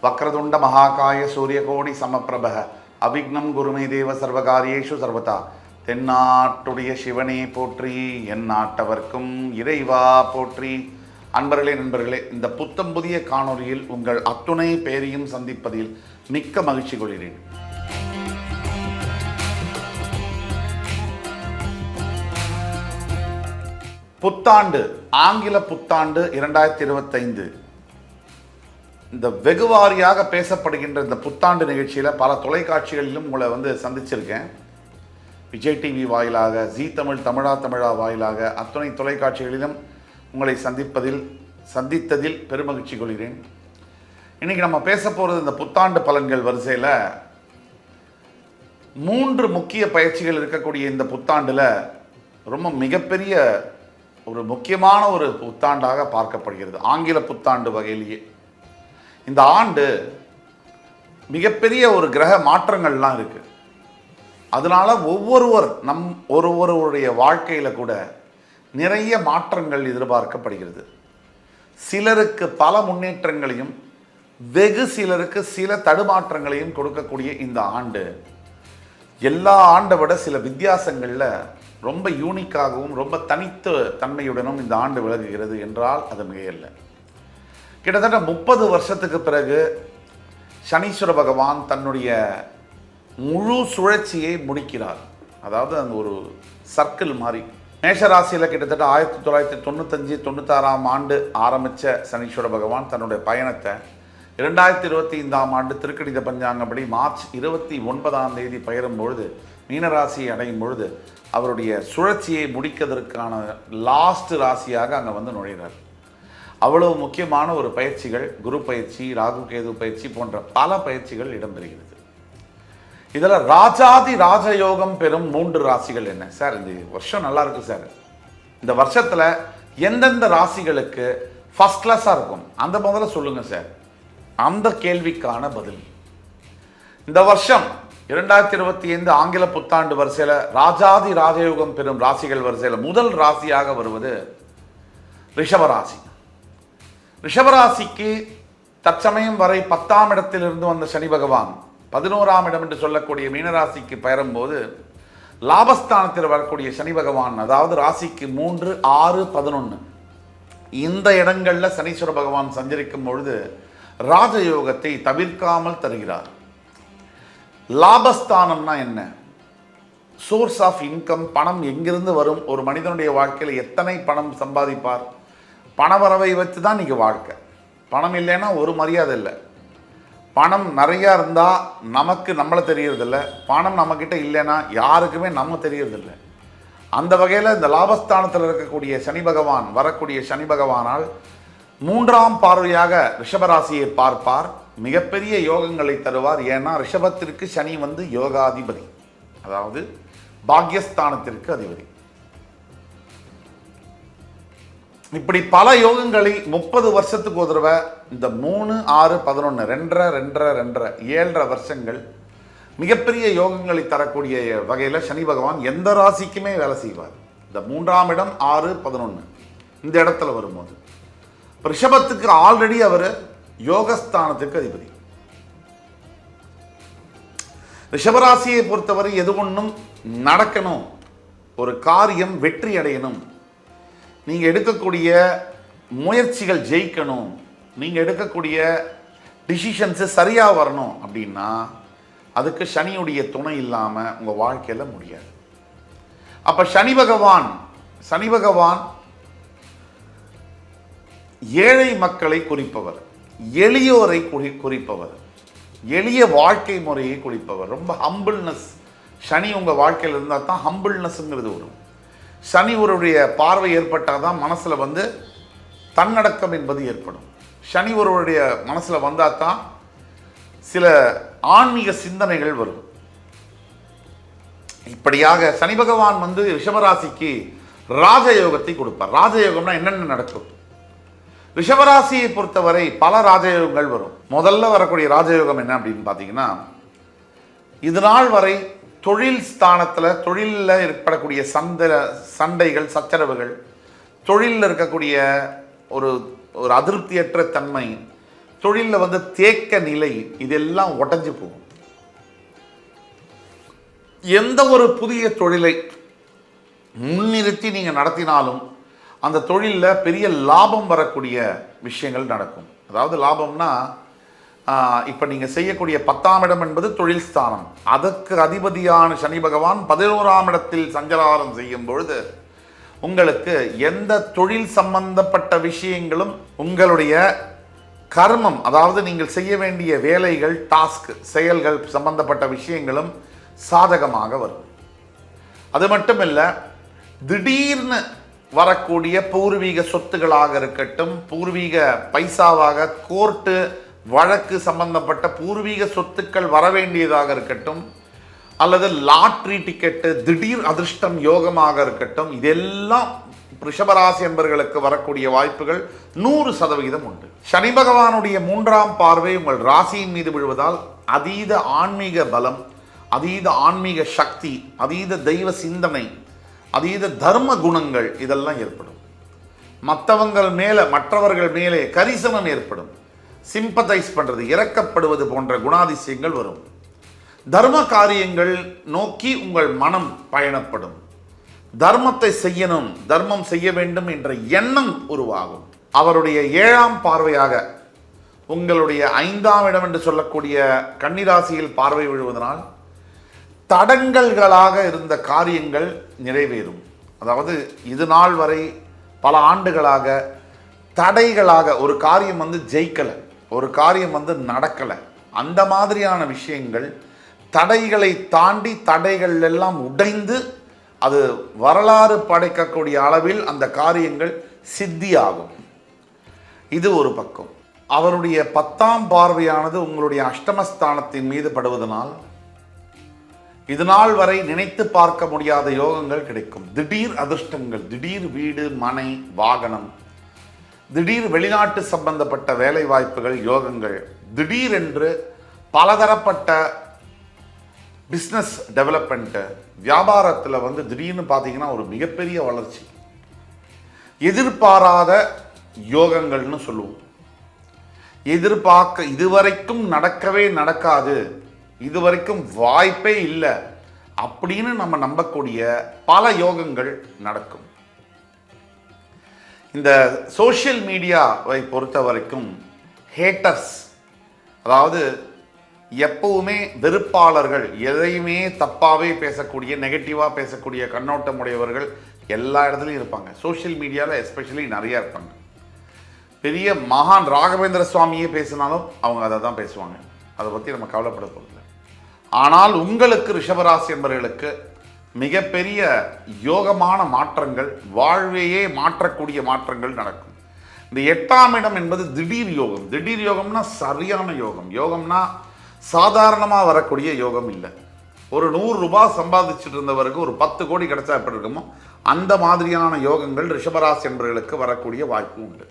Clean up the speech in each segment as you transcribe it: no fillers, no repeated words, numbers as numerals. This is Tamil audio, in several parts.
வக்ரதுண்ட மகாகாய சூரியகோடி சமப்பிரப அவிக்னம் குருமே தேவ சர்வகாரியேஷு சர்வதா. தென்னாட்டுடைய சிவனே போற்றி, என் நாட்டவர்க்கும் இறைவா போற்றி. அன்பர்களே, நண்பர்களே, இந்த புத்தம் புதிய காணொலியில் உங்கள் அத்துணை பேரையும் சந்திப்பதில் மிக்க மகிழ்ச்சி கொள்கிறேன். புத்தாண்டு, ஆங்கில புத்தாண்டு 2025. இந்த வெகுவாரியாக பேசப்படுகின்ற இந்த புத்தாண்டு நிகழ்ச்சியில் பல தொலைக்காட்சிகளிலும் உங்களை சந்திச்சிருக்கேன். விஜய் டிவி வாயிலாக, ஜீ தமிழ், தமிழா வாயிலாக அத்துணை தொலைக்காட்சிகளிலும் உங்களை சந்தித்ததில் பெருமகிழ்ச்சி கொள்கிறேன். இன்றைக்கி நம்ம பேச போகிறது இந்த புத்தாண்டு பலன்கள் வரிசையில் 3 முக்கிய பயிற்சிகள் இருக்கக்கூடிய இந்த புத்தாண்டில் ரொம்ப மிகப்பெரிய ஒரு முக்கியமான ஒரு புத்தாண்டாக பார்க்கப்படுகிறது. ஆங்கில புத்தாண்டு வகையிலேயே இந்த ஆண்டு மிகப்பெரிய ஒரு கிரக மாற்றங்கள்லாம் இருக்குது. அதனால ஒவ்வொருவருடைய வாழ்க்கையில் கூட நிறைய மாற்றங்கள் எதிர்பார்க்கப்படுகிறது. சிலருக்கு பல முன்னேற்றங்களையும் வெகு சிலருக்கு சில தடுமாற்றங்களையும் கொடுக்கக்கூடிய இந்த ஆண்டு எல்லா ஆண்டை விட சில வித்தியாசங்களில் ரொம்ப யூனிக்காகவும் ரொம்ப தனித்த தன்மையுடனும் இந்த ஆண்டு விலகுகிறது என்றால் அது மிகையல்ல. கிட்டத்தட்ட 30 வருஷத்துக்கு பிறகு சனீஸ்வர பகவான் தன்னுடைய முழு சுழற்சியை முடிக்கிறார். அதாவது அந்த ஒரு சர்க்கிள் மாதிரி மேஷராசியில் கிட்டத்தட்ட 1995-96 ஆண்டு ஆரம்பித்த சனீஸ்வர பகவான் தன்னுடைய பயணத்தை 2025 ஆண்டு திருக்கணித பஞ்சாங்கப்படி மார்ச் 29 பயிரும் பொழுது மீனராசியை அடையும் பொழுது அவருடைய சுழற்சியை முடிக்கிறதுக்கான லாஸ்ட் ராசியாக அங்கே நுழைகிறார். அவ்வளவு முக்கியமான ஒரு பயிற்சிகள், குரு பயிற்சி, ராகு கேது பயிற்சி போன்ற பல பயிற்சிகள் இடம்பெறுகிறது. இதில் ராஜாதி ராஜயோகம் பெறும் 3 ராசிகள் என்ன சார்? இந்த வருஷம் நல்லா இருக்கு சார், இந்த வருஷத்தில் எந்தெந்த ராசிகளுக்கு ஃபர்ஸ்ட் கிளாஸாக இருக்கும் அந்த முதல்ல சொல்லுங்கள் சார். அந்த கேள்விக்கான பதில் இந்த வருஷம் 2025 ஆங்கில புத்தாண்டு வரிசையில் ராஜாதி ராஜயோகம் பெறும் ராசிகள் வரிசையில் முதல் ராசியாக வருவது ரிஷபராசி. ரிஷபராசிக்கு தற்சமயம் வரை 10ஆம் இடத்திலிருந்து வந்த சனி பகவான் 11ஆம் இடம் என்று சொல்லக்கூடிய மீனராசிக்கு பெயரும்போது லாபஸ்தானத்தில் வரக்கூடிய சனி பகவான், அதாவது ராசிக்கு 3, 6, 11 இந்த இடங்களில் சனீஸ்வர பகவான் சஞ்சரிக்கும் பொழுது ராஜயோகத்தை தவிர்க்காமல் தருகிறார். லாபஸ்தானம்னா என்ன? சோர்ஸ் ஆஃப் இன்கம், பணம் எங்கிருந்து வரும்? ஒரு மனிதனுடைய வாழ்க்கையில் எத்தனை பணம் சம்பாதிப்பார்? பணவரவை வச்சு தான் இன்றைக்கி வாழ்க்கை. பணம் இல்லைன்னா ஒரு மரியாதை இல்லை. பணம் நிறையா இருந்தால் நம்மளை தெரியறதில்ல, பணம் நம்மக்கிட்ட இல்லைன்னா யாருக்குமே நம்ம தெரியறதில்லை. அந்த வகையில் இந்த லாபஸ்தானத்தில் இருக்கக்கூடிய சனி பகவான், வரக்கூடிய சனி பகவானால் 3ஆம் பார்வையாக ரிஷபராசியை பார்ப்பார். மிகப்பெரிய யோகங்களை தருவார். ஏன்னா ரிஷபத்திற்கு சனி யோகாதிபதி, அதாவது பாக்யஸ்தானத்திற்கு அதிபதி. இப்படி பல யோகங்களை 30 வருஷத்துக்கு ஒரு தடவை இந்த 3, 6, 11 7 வருஷங்கள் மிகப்பெரிய யோகங்களை தரக்கூடிய வகையில் சனி பகவான் எந்த ராசிக்குமே வேலை செய்வார். இந்த 3ஆம் இடம் 6, 11 இந்த இடத்துல வரும்போது ரிஷபத்துக்கு ஆல்ரெடி அவர் யோகஸ்தானத்துக்கு அதிபதி. ரிஷபராசியை பொறுத்தவரை எது ஒன்றும் நடக்கணும், ஒரு காரியம் வெற்றி அடையணும், நீங்கள் எடுக்கக்கூடிய முயற்சிகள் ஜெயிக்கணும், நீங்கள் எடுக்கக்கூடிய டிசிஷன்ஸு சரியாக வரணும் அப்படின்னா அதுக்கு சனியுடைய துணை இல்லாமல் உங்கள் வாழ்க்கையில் முடியாது. அப்போ சனி பகவான் ஏழை மக்களை குறிப்பவர், எளியோரை குறிப்பவர், எளிய வாழ்க்கை முறையை குறிப்பவர். ரொம்ப ஹம்பிள்னஸ் சனி உங்கள் வாழ்க்கையில் இருந்தால் தான் ஹம்பிள்னஸ்ங்கிறது வரும். சனி ஒருவருடைய பார்வை ஏற்பட்டால் தான் மனசில் தன்னடக்கம் என்பது ஏற்படும். சனி ஒருவருடைய மனசில் வந்தால் தான் சில ஆன்மீக சிந்தனைகள் வரும். இப்படியாக சனி பகவான் ரிஷபராசிக்கு ராஜயோகத்தை கொடுப்பார். ராஜயோகம்னா என்னென்ன நடக்கும்? ரிஷபராசியை பொறுத்தவரை பல ராஜயோகங்கள் வரும். முதல்ல வரக்கூடிய ராஜயோகம் என்ன அப்படின்னு பார்த்தீங்கன்னா, இது நாள் வரை தொழில் ஸ்தானத்தில், தொழிலில் ஏற்படக்கூடிய சண்டைகள், சச்சரவுகள், தொழிலில் இருக்கக்கூடிய ஒரு அதிருப்தியற்ற தன்மை, தொழிலில் வந்து தேக்க நிலை, இதெல்லாம் உடஞ்சு போகும். எந்த ஒரு புதிய தொழிலை முன்னிறுத்தி நீங்கள் நடத்தினாலும் அந்த தொழிலில் பெரிய லாபம் வரக்கூடிய விஷயங்கள் நடக்கும். அதாவது லாபம்னா, இப்போ நீங்கள் செய்யக்கூடிய 10ஆம் இடம் என்பது தொழில் ஸ்தானம். அதற்கு அதிபதியான சனி பகவான் 11ஆம் இடத்தில் சஞ்சாரம் செய்யும் பொழுது உங்களுக்கு எந்த தொழில் சம்பந்தப்பட்ட விஷயங்களும், உங்களுடைய கர்மம், அதாவது நீங்கள் செய்ய வேண்டிய வேலைகள், டாஸ்க், செயல்கள் சம்பந்தப்பட்ட விஷயங்களும் சாதகமாக வரும். அது மட்டுமில்ல, திடீர்னு வரக்கூடிய பூர்வீக சொத்துக்களாக இருக்கட்டும், பூர்வீக பைசாவாக கோர்ட்டு வழக்கு சம்பந்தப்பட்ட பூர்வீக சொத்துக்கள் வர வேண்டியதாக இருக்கட்டும், அல்லது லாட்ரி டிக்கெட்டு, திடீர் அதிர்ஷ்டம் யோகமாக இருக்கட்டும், இதெல்லாம் ரிஷபராசி என்பவர்களுக்கு வரக்கூடிய வாய்ப்புகள் 100% உண்டு. சனி பகவானுடைய 3ஆம் பார்வை உங்கள் ராசியின் மீது விழுவதால் அதீத ஆன்மீக பலம், அதீத ஆன்மீக சக்தி, அதீத தெய்வ சிந்தனை, அதீத தர்ம குணங்கள் இதெல்லாம் ஏற்படும். மற்றவர்கள் மேலே கரிசனம் ஏற்படும். சிம்பத்தைஸ் பண்ணுறது, இறக்கப்படுவது போன்ற குணாதிசயங்கள் வரும். தர்ம காரியங்கள் நோக்கி உங்கள் மனம் பயணப்படும். தர்மத்தை செய்யணும், தர்மம் செய்ய வேண்டும் என்ற எண்ணம் உருவாகும். அவருடைய 7ஆம் பார்வையாக உங்களுடைய 5ஆம் இடம் என்று சொல்லக்கூடிய கன்னிராசியில் பார்வை விழுவதனால் தடங்கல்களாக இருந்த காரியங்கள் நிறைவேறும். அதாவது இது நாள் வரை பல ஆண்டுகளாக தடைகளாக ஒரு காரியம் வந்து ஜெயிக்கலை, ஒரு காரியம் வந்து நடக்கலை, அந்த மாதிரியான விஷயங்கள், தடைகளை தாண்டி தடைகள் எல்லாம் உடைந்து அது வரலாறு படைக்கக்கூடிய அளவில் அந்த காரியங்கள் சித்தியாகும். இது ஒரு பக்கம். அவருடைய 10ஆம் பார்வையானது உங்களுடைய அஷ்டமஸ்தானத்தின் மீது படுவதனால் இது நாள் வரை நினைத்து பார்க்க முடியாத யோகங்கள் கிடைக்கும். திடீர் அதிர்ஷ்டங்கள், திடீர் வீடு, மனை, வாகனம், திடீர் வெளிநாட்டு சம்பந்தப்பட்ட வேலை வாய்ப்புகள், யோகங்கள், திடீரென்று பலதரப்பட்ட பிஸ்னஸ் டெவலப்மெண்ட்டு, வியாபாரத்தில் வந்து திடீர்னு பார்த்தீங்கன்னா ஒரு மிகப்பெரிய வளர்ச்சி, எதிர்பாராத யோகங்கள்னு சொல்லுவோம். இதுவரைக்கும் நடக்கவே நடக்காது, இதுவரைக்கும் வாய்ப்பே இல்லை அப்படின்னு நம்ம நம்பக்கூடிய பல யோகங்கள் நடக்கும். இந்த சோஷியல் மீடியாவை பொறுத்த வரைக்கும் ஹேட்டர்ஸ், அதாவது எப்பவுமே வெறுப்பாளர்கள், எதையுமே தப்பாகவே பேசக்கூடிய, நெகட்டிவாக பேசக்கூடிய கண்ணோட்டம் உடையவர்கள் எல்லா இடத்துலையும் இருப்பாங்க. சோஷியல் மீடியாவில் எஸ்பெஷலி நிறையா இருப்பாங்க. பெரிய மகான் ராகவேந்திர சுவாமியே பேசினாலும் அவங்க அதை தான் பேசுவாங்க. அதை பற்றி நம்ம கவலைப்பட போகிறதில்ல. ஆனால் உங்களுக்கு ரிஷபராசி என்பவர்களுக்கு மிகப்பெரிய யோகமான மாற்றங்கள், வாழ்வையே மாற்றக்கூடிய மாற்றங்கள் நடக்கும். இந்த 8ஆம் இடம் என்பது திடீர் யோகம். திடீர் யோகம்னா சரியான யோகம். யோகம்னா சாதாரணமாக வரக்கூடிய யோகம் இல்லை. ஒரு 100 ரூபாய் சம்பாதிச்சுட்டு இருந்தவருக்கு ஒரு 10 கோடி கிடைச்சா எப்படி இருக்குமோ அந்த மாதிரியான யோகங்கள் ரிஷபராசி என்பவர்களுக்கு வரக்கூடிய வாய்ப்பு உண்டு.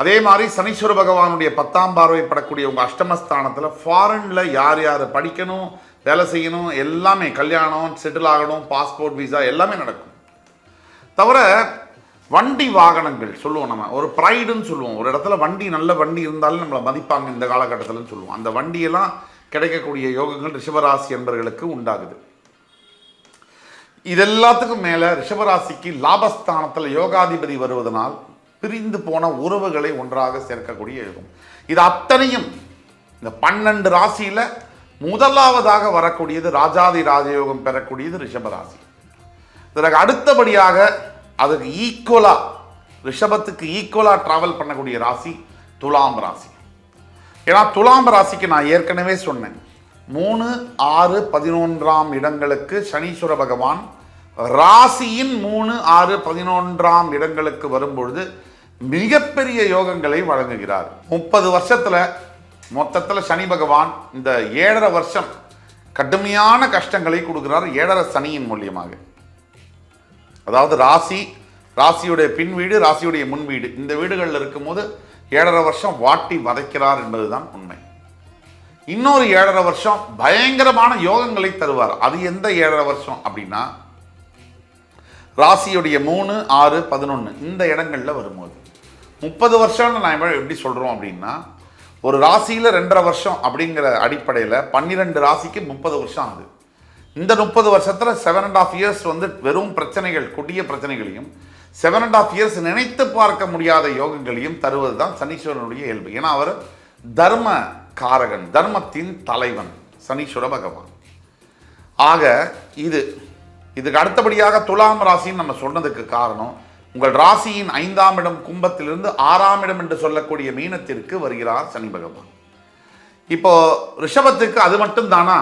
அதே மாதிரி சனீஸ்வர பகவானுடைய 10ஆம் பார்வை படக்கூடிய உங்கள் அஷ்டமஸ்தானத்தில் ஃபாரினில் யார் யார் படிக்கணும், வேலை செய்யணும், எல்லாமே, கல்யாணம், செட்டில் ஆகணும், பாஸ்போர்ட், விசா எல்லாமே நடக்கும். தவிர வண்டி வாகனங்கள் சொல்லுவோம், நம்ம ஒரு ப்ரைடுன்னு சொல்லுவோம். ஒரு இடத்துல வண்டி, நல்ல வண்டி இருந்தாலும் நம்மளை மதிப்பாங்க இந்த காலகட்டத்தில்னு சொல்லுவோம். அந்த வண்டியெல்லாம் கிடைக்கக்கூடிய யோகங்கள் ரிஷபராசி என்பவர்களுக்கு உண்டாகுது. இது எல்லாத்துக்கும் மேலே ரிஷபராசிக்கு லாபஸ்தானத்தில் யோகாதிபதி வருவதனால் பிரிந்து போன உறவுகளை ஒன்றாக சேர்க்கக்கூடிய யோகம். இது அத்தனையும் இந்த 12 ராசியில் முதலாவதாக வரக்கூடியது ராஜாதி ராஜயோகம் பெறக்கூடியது ரிஷபராசி. இதற்கு அடுத்தபடியாக அதுக்கு ஈக்குவலாக, ரிஷபத்துக்கு ஈக்குவலாக ட்ராவல் பண்ணக்கூடிய ராசி துலாம் ராசி. ஏன்னா துலாம் ராசிக்கு நான் ஏற்கனவே சொன்னேன், 3, 6, 11ஆம் இடங்களுக்கு சனீஸ்வர பகவான் ராசியின் 3, 6, 11ஆம் இடங்களுக்கு வரும்பொழுது மிகப்பெரிய யோகங்களை வழங்குகிறார். 30 வருஷத்துல மொத்தத்தில் சனி பகவான் இந்த 7.5 வருஷம் கடுமையான கஷ்டங்களை கொடுக்கிறார் 7.5 சனியின் மூலியமாக. அதாவது ராசியுடைய பின் வீடு, ராசியுடைய முன் வீடு, இந்த வீடுகளில் இருக்கும்போது 7.5 வருஷம் வாட்டி வதைக்கிறார் என்பதுதான் உண்மை. இன்னொரு 7.5 வருஷம் பயங்கரமான யோகங்களை தருவார். அது எந்த 7.5 வருஷம் அப்படின்னா ராசியுடைய 3, 6, 11 இந்த இடங்கள்ல வரும்போது 30 வருஷம்னு நான் எப்படி சொல்கிறோம் அப்படின்னா, ஒரு ராசியில் 2.5 வருஷம் அப்படிங்கிற அடிப்படையில் 12 ராசிக்கு 30 வருஷம் ஆகுது. இந்த 30 வருஷத்தில் 7.5 இயர்ஸ் வந்து வெறும் பிரச்சனைகள், கொடிய பிரச்சனைகளையும் 7.5 இயர்ஸ் நினைத்து பார்க்க முடியாத யோகங்களையும் தருவது தான் சனீஸ்வரனுடைய இயல்பு. ஏன்னா அவர் தர்ம காரகன், தர்மத்தின் தலைவன் சனீஸ்வர பகவான். ஆக இதுக்கு அடுத்தபடியாக துலாம் ராசின்னு நம்ம சொன்னதுக்கு காரணம், உங்கள் ராசியின் 5ஆம் இடம் கும்பத்திலிருந்து 6ஆம் இடம் என்று சொல்லக்கூடிய மீனத்திற்கு வருகிறார் சனி பகவான். இப்போ ரிஷபத்துக்கு அது மட்டும் தானா?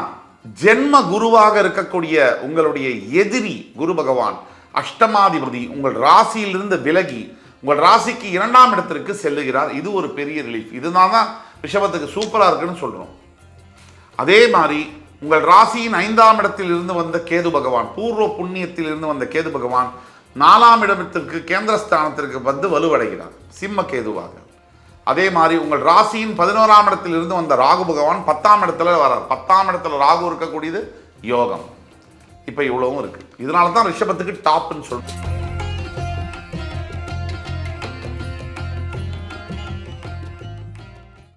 ஜென்ம குருவாக இருக்கக்கூடிய உங்களுடைய எதிரி குரு பகவான் அஷ்டமாதிபதி உங்கள் ராசியிலிருந்து விலகி உங்கள் ராசிக்கு 2ஆம் இடத்திற்கு செல்லுகிறார். இது ஒரு பெரிய ரிலீஃப். இதுதான் ரிஷபத்துக்கு சூப்பராக இருக்குன்னு சொல்கிறோம். அதே மாதிரி உங்கள் ராசியின் 5ஆம் இடத்தில் இருந்து வந்த கேது பகவான், பூர்வ புண்ணியத்தில் இருந்து வந்த கேது பகவான் 4ஆம் இடத்திற்கு கேந்திரஸ்தானத்திற்கு வந்து வலுவடைகிறார் சிம்ம கேதுவாக. அதே மாதிரி உங்கள் ராசியின் 11ஆம் இடத்தில் இருந்து வந்த ராகு பகவான் 10ஆம் இடத்துல வரார். 10ஆம் இடத்துல ராகு இருக்கக்கூடியது யோகம். இப்போ இவ்வளவும் இருக்கு. இதனால தான் ரிஷபத்துக்கு டாப்னு சொல்றோம்.